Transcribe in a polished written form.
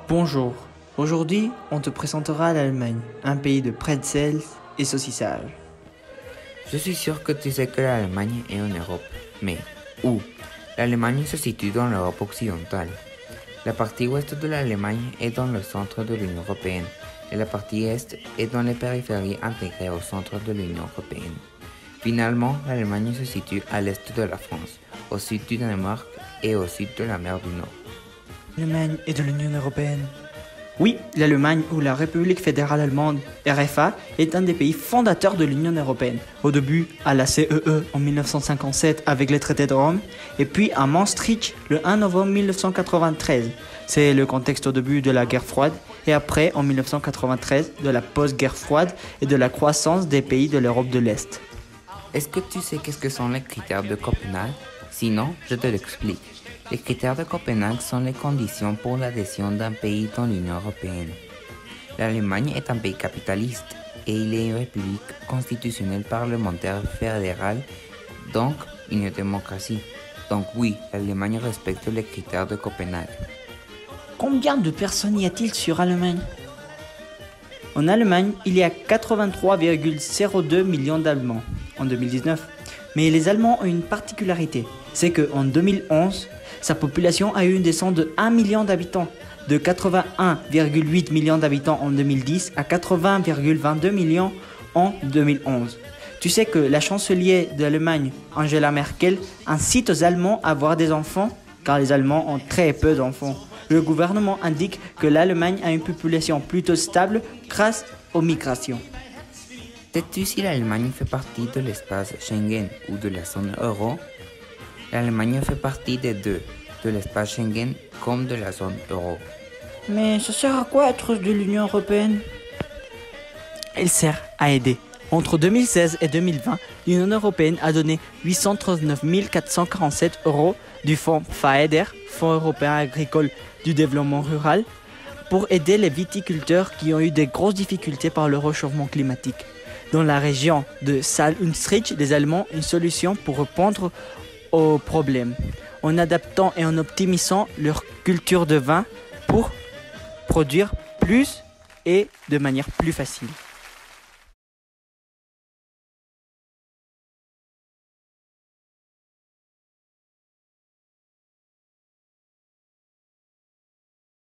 Bonjour, aujourd'hui on te présentera l'Allemagne, un pays de pretzels et saucissage. Je suis sûr que tu sais que l'Allemagne est en Europe. Mais où? L'Allemagne se situe dans l'Europe occidentale. La partie ouest de l'Allemagne est dans le centre de l'Union européenne et la partie est est dans les périphéries intégrées au centre de l'Union européenne. Finalement, l'Allemagne se situe à l'est de la France, au sud du Danemark et au sud de la mer du Nord. L'Allemagne est de l'Union européenne. Oui, l'Allemagne ou la République fédérale allemande, RFA, est un des pays fondateurs de l'Union européenne. Au début, à la CEE en 1957 avec le traité de Rome, et puis à Maastricht le 1 novembre 1993. C'est le contexte au début de la guerre froide, et après, en 1993, de la post-guerre froide et de la croissance des pays de l'Europe de l'Est. Est-ce que tu sais qu'est-ce que sont les critères de Copenhague? Sinon, je te l'explique. Les critères de Copenhague sont les conditions pour l'adhésion d'un pays dans l'Union européenne. L'Allemagne est un pays capitaliste et il est une république constitutionnelle parlementaire fédérale, donc une démocratie. Donc oui, l'Allemagne respecte les critères de Copenhague. Combien de personnes y a-t-il sur Allemagne? En Allemagne, il y a 83,02 millions d'Allemands en 2019. Mais les Allemands ont une particularité, c'est qu'en 2011, sa population a eu une descente de 1 million d'habitants, de 81,8 millions d'habitants en 2010 à 80,22 millions en 2011. Tu sais que la chancelière d'Allemagne, Angela Merkel, incite aux Allemands à avoir des enfants, car les Allemands ont très peu d'enfants. Le gouvernement indique que l'Allemagne a une population plutôt stable grâce aux migrations. Sais-tu si l'Allemagne fait partie de l'espace Schengen ou de la zone euro? L'Allemagne fait partie des deux, de l'espace Schengen comme de la zone euro. Mais ça sert à quoi être de l'Union européenne? Elle sert à aider. Entre 2016 et 2020, l'Union européenne a donné 839 447 € du fonds FAEDER, Fonds européen agricole du développement rural, pour aider les viticulteurs qui ont eu des grosses difficultés par le réchauffement climatique. Dans la région de Saal-Unstrich, les Allemands ont une solution pour répondre aux problèmes, en adaptant et en optimisant leur culture de vin pour produire plus et de manière plus facile.